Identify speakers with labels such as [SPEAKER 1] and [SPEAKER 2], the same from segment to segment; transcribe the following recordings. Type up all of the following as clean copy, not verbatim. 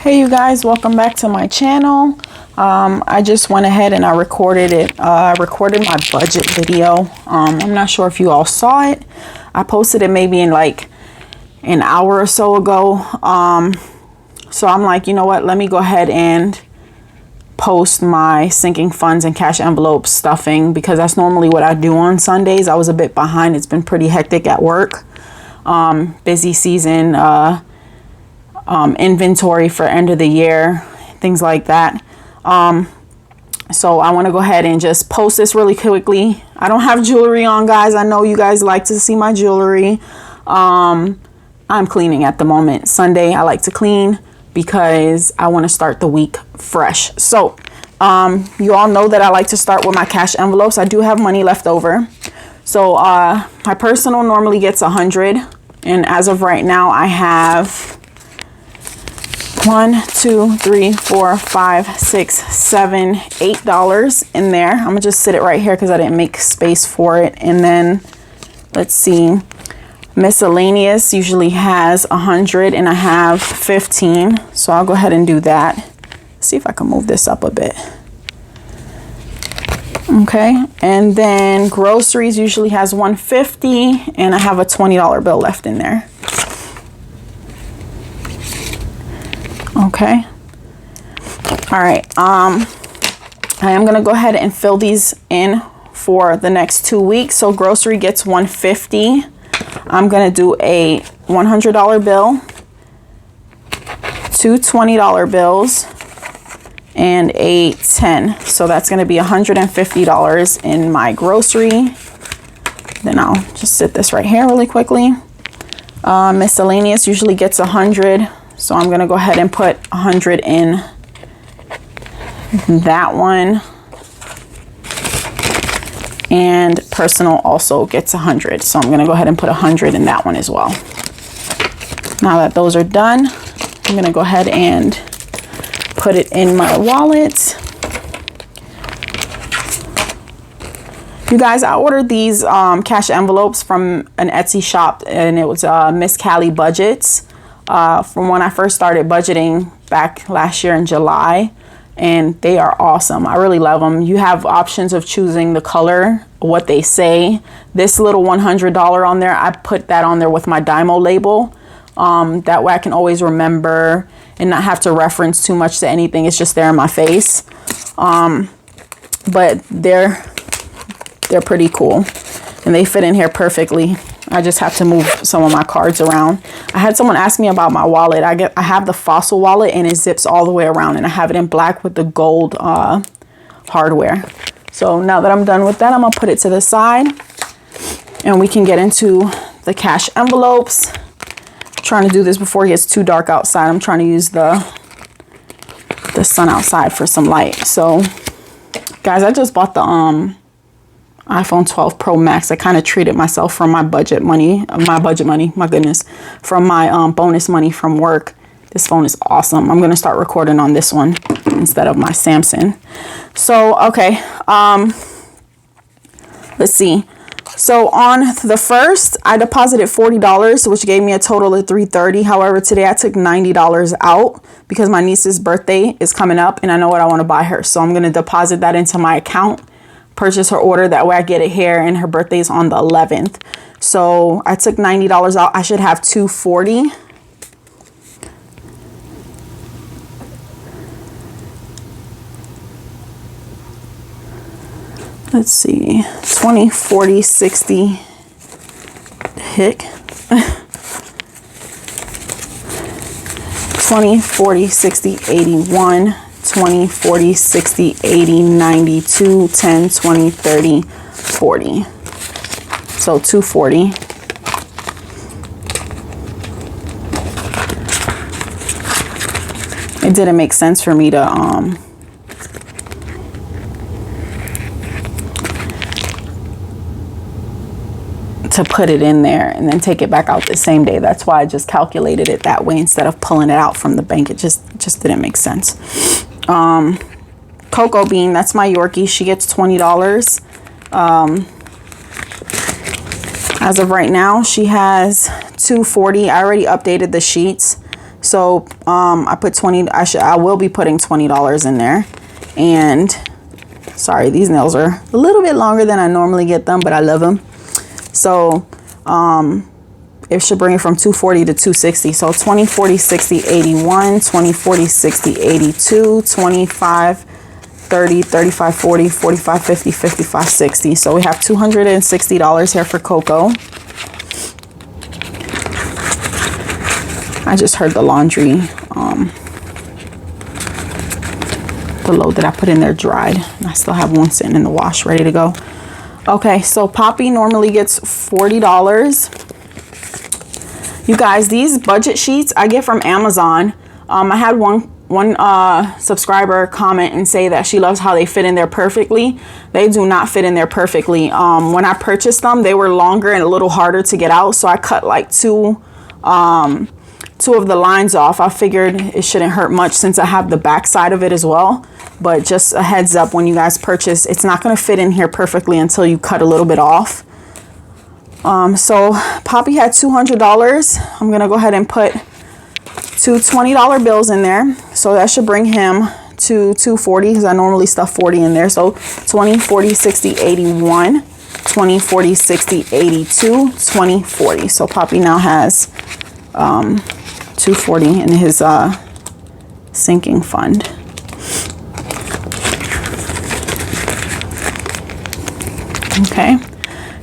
[SPEAKER 1] Hey you guys, welcome back to my channel. I just went ahead and I recorded it. I recorded my budget video. I'm not sure if you all saw it. I posted it maybe in like an hour or so ago. So I'm like, you know what, let me go ahead and post my sinking funds and cash envelope stuffing, because that's normally what I do on Sundays. I was a bit behind. It's been pretty hectic at work. Busy season, inventory for end of the year, things like that. So I want to go ahead and just post this really quickly. I don't have jewelry on, guys. I know you guys like to see my jewelry. I'm cleaning at the moment. Sunday I like to clean because I want to start the week fresh. So you all know that I like to start with my cash envelopes. I do have money left over. So my personal normally gets 100, and as of right now I have 1, 2, 3, 4, 5, 6, 7, $8 in there. I'm gonna just sit it right here because I didn't make space for it. And then let's see, miscellaneous usually has 100 and I have 15, so I'll go ahead and do that. See if I can move this up a bit. Okay, and then groceries usually has 150 and I have a $20 bill left in there. Okay. All right. I am going to go ahead and fill these in for the next 2 weeks. So grocery gets 150. I'm going to do a $100 bill, 2 $20 bills, and a 10. So that's going to be $150 in my grocery. Then I'll just sit this right here really quickly. Miscellaneous usually gets 100. So I'm going to go ahead and put 100 in that one. And personal also gets 100. So I'm going to go ahead and put 100 in that one as well. Now that those are done, I'm going to go ahead and put it in my wallet. You guys, I ordered these cash envelopes from an Etsy shop, and it was Miss Callie Budgets. From when I first started budgeting back last year in July, and they are awesome. I really love them. You have options of choosing the color, what they say. This little $100 on there, I put that on there with my Dymo label. That way I can always remember and not have to reference too much to anything. It's just there in my face. But they're pretty cool and they fit in here perfectly. I just have to move some of my cards around. I had someone ask me about my wallet. I have the Fossil wallet and it zips all the way around, and I have it in black with the gold hardware. So now that I'm done with that, I'm gonna put it to the side and we can get into the cash envelopes. I'm trying to do this before it gets too dark outside. I'm trying to use the sun outside for some light. So guys, I just bought the iPhone 12 Pro Max. I kind of treated myself from my budget money, my goodness, from my bonus money from work. This phone is awesome. I'm going to start recording on this one instead of my Samsung. So, okay. Let's see. So on the first, I deposited $40, which gave me a total of $330. However, today I took $90 out because my niece's birthday is coming up and I know what I want to buy her. So I'm going to deposit that into my account, purchase her order. That way I get it here, and her birthday is on the 11th. So I took $90 out. I should have $240. Let's see, 20, 40, 60, hick. 20, 40, 60, 81, 20, 40, 60, 80, 92, 10, 20, 30, 40. So 240. It didn't make sense for me to put it in there and then take it back out the same day. That's why I just calculated it that way instead of pulling it out from the bank. It just didn't make sense. Cocoa Bean, that's my Yorkie. She gets $20. As of right now, she has $240. I already updated the sheets So I put 20. I will be putting $20 in there. And sorry, these nails are a little bit longer than I normally get them, but I love them. So it should bring it from 240 to 260. So 20, 40, 60, 81, 20, 40, 60, 82, 25, 30, 35, 40, 45, 50, 55, 60. So we have $260 here for cocoa. I just heard the laundry, the load that I put in there dried. I still have one sitting in the wash ready to go. Okay, so Poppy normally gets $40. You guys, these budget sheets I get from Amazon. I had one subscriber comment and say that she loves how they fit in there perfectly. They do not fit in there perfectly. When I purchased them, they were longer and a little harder to get out, so I cut like two of the lines off. I figured it shouldn't hurt much since I have the back side of it as well. But just a heads up, when you guys purchase, it's not going to fit in here perfectly until you cut a little bit off. So Poppy had $200. I'm going to go ahead and put two $20 bills in there. So that should bring him to $240 because I normally stuff $40 in there. So 20, 40, 60, 81, 20, 40, 60, 82, 20, 40. So Poppy now has $240 in his sinking fund. Okay.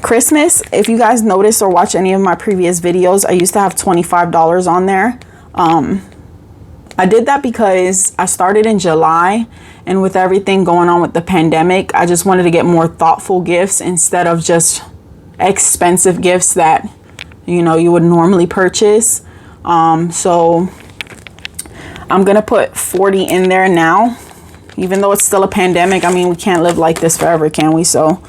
[SPEAKER 1] Christmas, if you guys notice or watch any of my previous videos, I used to have $25 on there. I did that because I started in July, and with everything going on with the pandemic, I just wanted to get more thoughtful gifts instead of just expensive gifts that, you know, you would normally purchase. So I'm gonna put 40 in there now, even though it's still a pandemic. I mean, we can't live like this forever, can we? So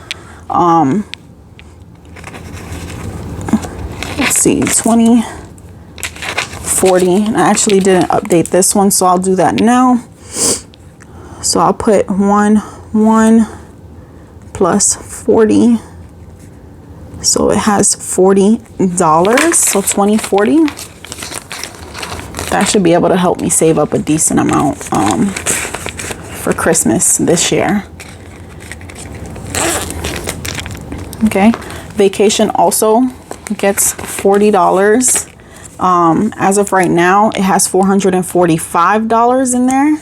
[SPEAKER 1] let's see, 20, 40. I actually didn't update this one, so I'll do that now. So I'll put 1 plus 40. So it has $40. So 20, 40. That should be able to help me save up a decent amount for Christmas this year. Okay, vacation also gets $40. As of right now, it has $445 in there,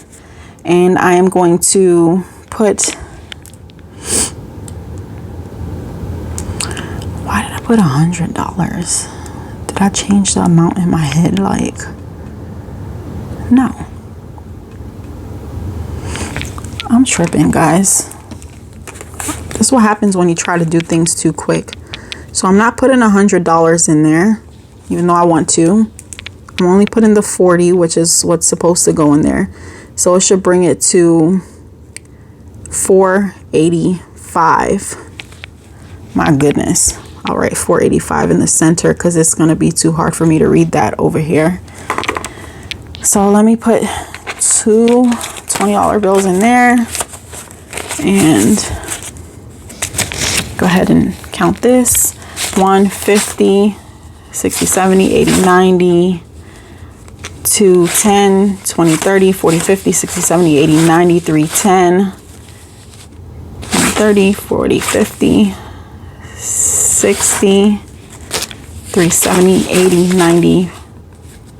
[SPEAKER 1] and I am going to put, why did I put $100? Did I change the amount in my head? Like, no, I'm tripping, guys. This is what happens when you try to do things too quick. So I'm not putting $100 in there, even though I want to. I'm only putting the 40, which is what's supposed to go in there. So it should bring it to $485. My goodness. I'll write $485 in the center because it's going to be too hard for me to read that over here. So let me put two $20 bills in there and go ahead and count this. 150, 60, 70, 80, 90, 210, 20, 30, 40, 50, 60, 70, 80, 90, 310, 30, 40, 50, 60, 370, 80, 90,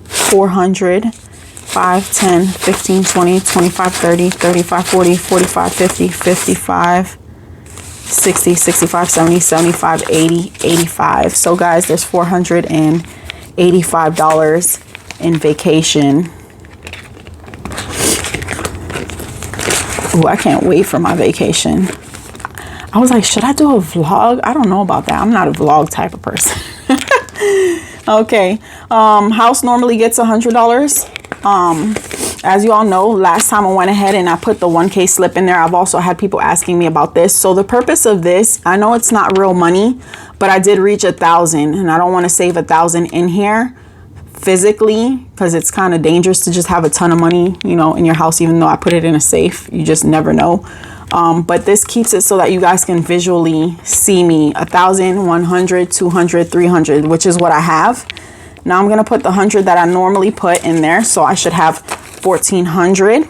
[SPEAKER 1] 400, 5, 10, 15, 20, 25, 30, 35, 40, 45, 50, 55, 60, 65, 70, 75, 80, 85. So guys, there's $485 in vacation. Ooh, I can't wait for my vacation. I was like, should I do a vlog? I don't know about that. I'm not a vlog type of person. Okay. House normally gets $100. As you all know, last time I went ahead and I put the 1K slip in there. I've also had people asking me about this. So the purpose of this, I know it's not real money, but I did reach 1,000, and I don't want to save 1,000 in here physically because it's kind of dangerous to just have a ton of money, you know, in your house, even though I put it in a safe. You just never know. But this keeps it so that you guys can visually see me. 1,000, 100, 200, 300, which is what I have. Now I'm going to put the 100 that I normally put in there. So I should have 1,400.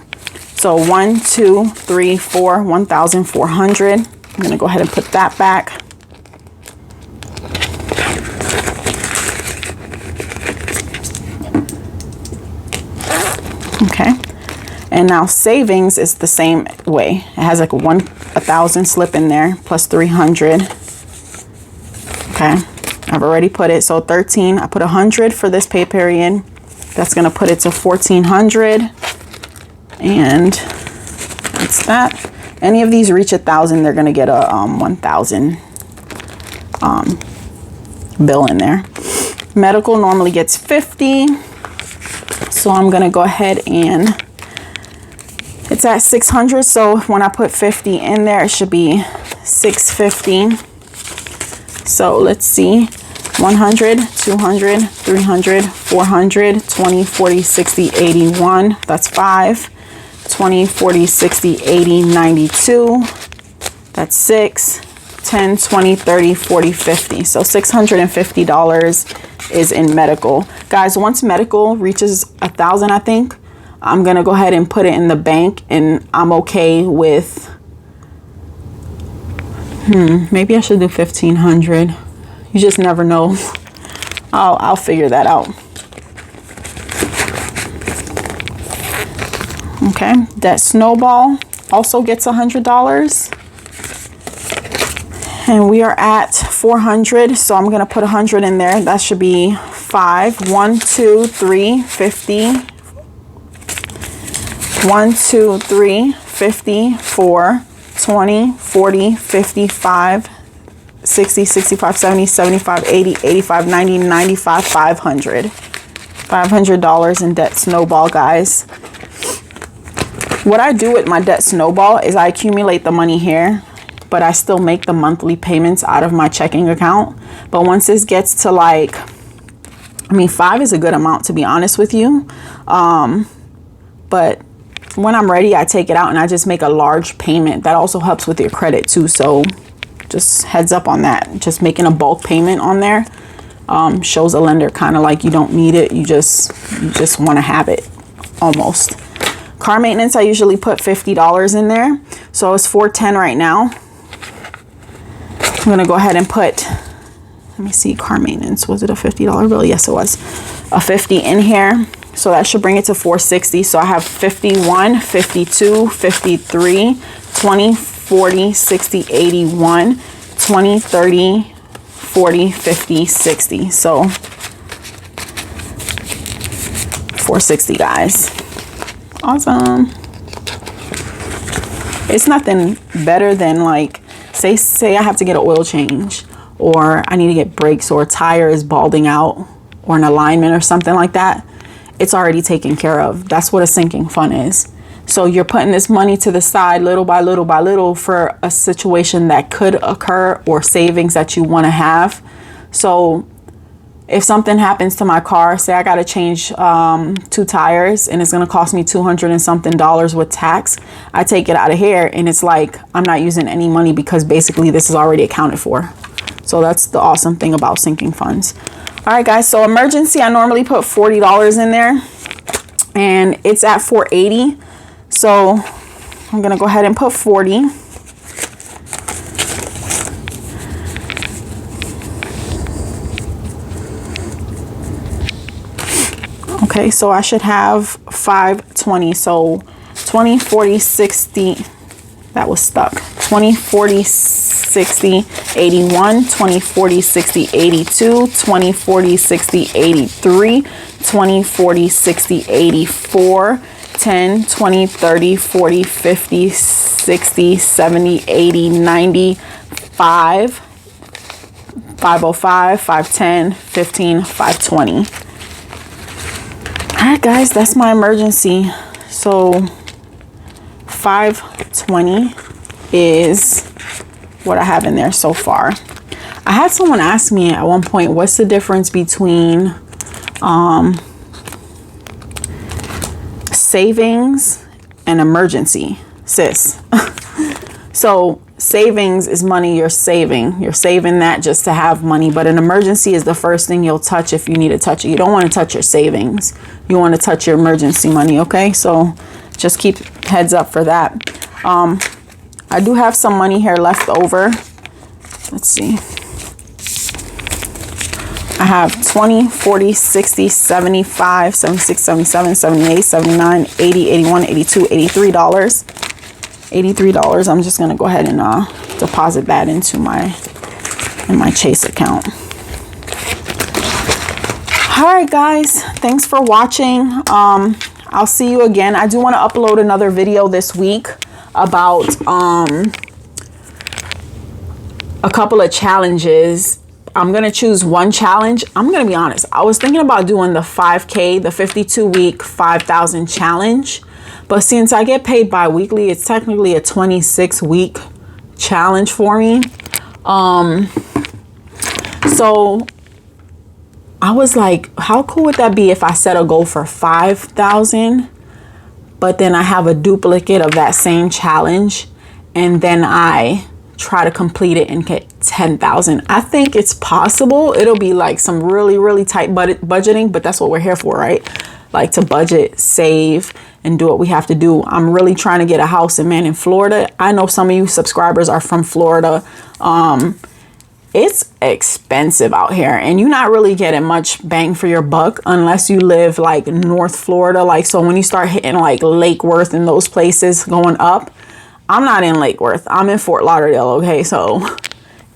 [SPEAKER 1] So 1, 2, 3, 4, 1,400. I'm going to go ahead and put that back. Okay. And now savings is the same way. It has like a 1,000 slip in there plus 300. Okay. I've already put it. So 13, I put 100 for this pay period. That's going to put it to 1,400. And that's that. Any of these reach 1,000, they're going to get a 1,000 bill in there. Medical normally gets 50. So I'm going to go ahead and it's at 600. So when I put 50 in there, it should be 650. So let's see, 100, 200, 300, 400, 20, 40, 60, 81. That's 5. 20, 40, 60, 80, 92. That's 6. 10, 20, 30, 40, 50. So $650 is in medical. Guys, once medical reaches 1,000, I think, I'm going to go ahead and put it in the bank, and I'm okay with, maybe I should do 1,500. You just never know. I'll figure that out. Okay, that snowball also gets $100. And we are at 400, so I'm gonna put 100 in there. That should be 5. 1, 2, 3, 50. 1, 2, 3, 50, 4, 20, 40, 55, 60, 65, 70, 75, 80, 85, 90, 95, 500. $500 in debt snowball, guys. What I do with my debt snowball is I accumulate the money here, but I still make the monthly payments out of my checking account. But once this gets to like, I mean, 5 is a good amount, to be honest with you. But when I'm ready, I take it out and I just make a large payment. That also helps with your credit too. So just heads up on that. Just making a bulk payment on there shows a lender kind of like you don't need it. You just want to have it almost. Car maintenance, I usually put $50 in there. So it's $410 right now. I'm going to go ahead and put, let me see, car maintenance. Was it a $50 bill? Yes, it was. A 50 in here. So that should bring it to $460. So I have 51, 52, 53, 20, 40, 60, 81, 20, 30, 40, 50, 60. So $460, guys. Awesome. It's nothing better than like, say I have to get an oil change, or I need to get brakes, or a tire is balding out, or an alignment or something like that. It's already taken care of. That's what a sinking fund is. So you're putting this money to the side little by little by little for a situation that could occur, or savings that you want to have. So if something happens to my car, say I got to change 2 tires, and it's going to cost me $200 and something with tax, I take it out of here, and it's like I'm not using any money because basically this is already accounted for. So that's the awesome thing about sinking funds. All right, guys. So emergency, I normally put $40 in there, and it's at $480. So I'm going to go ahead and put 40. Okay, so I should have 520. So 20, 40, 60. That was stuck. 20, 40, 60, 81, 20, 40, 60, 82, 20, 40, 60, 83, 20, 40, 60, 84, 10, 20, 30, 40, 50, 60, 70, 80, 90, 5, 505, 510, 15, 520. All right, guys, that's my emergency. So 520 is what I have in there so far. I had someone ask me at one point, what's the difference between savings and emergency, sis? So savings is money you're saving. You're saving that just to have money. But an emergency is the first thing you'll touch if you need to touch it. You don't want to touch your savings. You want to touch your emergency money, okay? So just keep heads up for that. I do have some money here left over. Let's see. I have 20, 40, 60, 75, 76, 77, 78, 79, 80, 81, 82, $83. $83. I'm just going to go ahead and deposit that into my Chase account. All right, guys. Thanks for watching. I'll see you again. I do want to upload another video this week about a couple of challenges. I'm going to choose one challenge. I'm going to be honest. I was thinking about doing the 5K, the 52-week 5,000 challenge. But since I get paid bi-weekly, it's technically a 26-week challenge for me. So I was like, how cool would that be if I set a goal for 5,000, but then I have a duplicate of that same challenge, and then I try to complete it and get 10,000. I think it's possible. It'll be like some really, really tight budgeting, but that's what we're here for, right? Like to budget, save, and do what we have to do. I'm really trying to get a house in Florida. I know some of you subscribers are from Florida. It's expensive out here, and you're not really getting much bang for your buck unless you live like North Florida. Like, so when you start hitting like Lake Worth and those places going up, I'm not in Lake Worth. I'm in Fort Lauderdale, okay? So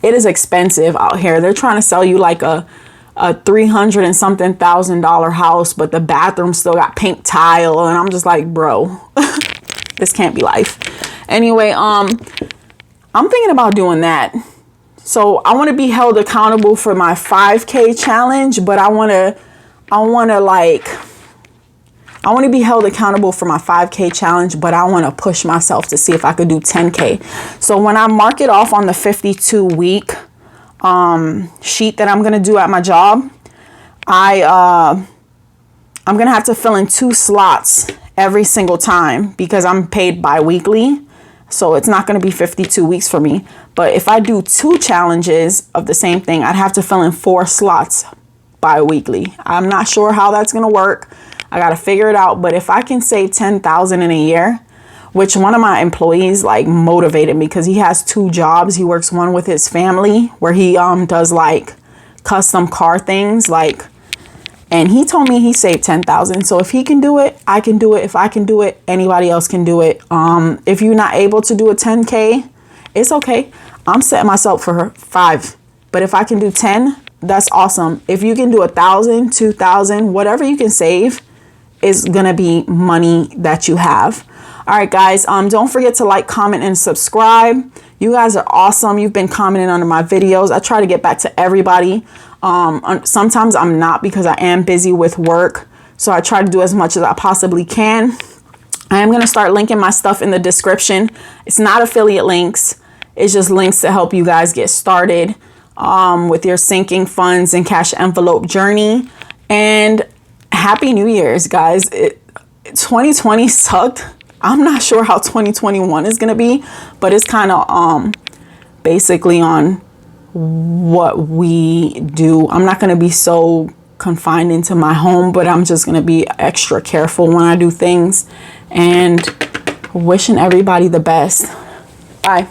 [SPEAKER 1] it is expensive out here. They're trying to sell you like a $300 and something thousand house, but the bathroom still got pink tile, and I'm just like, bro, this can't be life. Anyway, I'm thinking about doing that. So I want to be held accountable for my 5K challenge, but I want to be held accountable for my 5K challenge, but I want to push myself to see if I could do 10K. So when I mark it off on the 52-week sheet that I'm going to do at my job, I'm going to have to fill in 2 slots every single time because I'm paid bi-weekly. So it's not going to be 52 weeks for me. But if I do 2 challenges of the same thing, I'd have to fill in 4 slots bi-weekly. I'm not sure how that's going to work. I got to figure it out. But if I can save 10,000 in a year, which one of my employees like motivated me because he has 2 jobs. He works one with his family where he does like custom car things, like, and he told me he saved 10,000. So if he can do it, I can do it. If I can do it, anybody else can do it. If you're not able to do a 10K, it's okay. I'm setting myself for 5. But if I can do 10, that's awesome. If you can do 1,000, 2,000, whatever you can save is gonna be money that you have. All right, guys. Don't forget to like, comment, and subscribe. You guys are awesome. You've been commenting under my videos. I try to get back to everybody. Sometimes I'm not because I am busy with work. So I try to do as much as I possibly can. I am going to start linking my stuff in the description. It's not affiliate links. It's just links to help you guys get started with your sinking funds and cash envelope journey. And Happy New Year's, guys. 2020 sucked. I'm not sure how 2021 is going to be, but it's kind of basically on what we do. I'm not going to be so confined into my home, but I'm just going to be extra careful when I do things, and wishing everybody the best. Bye.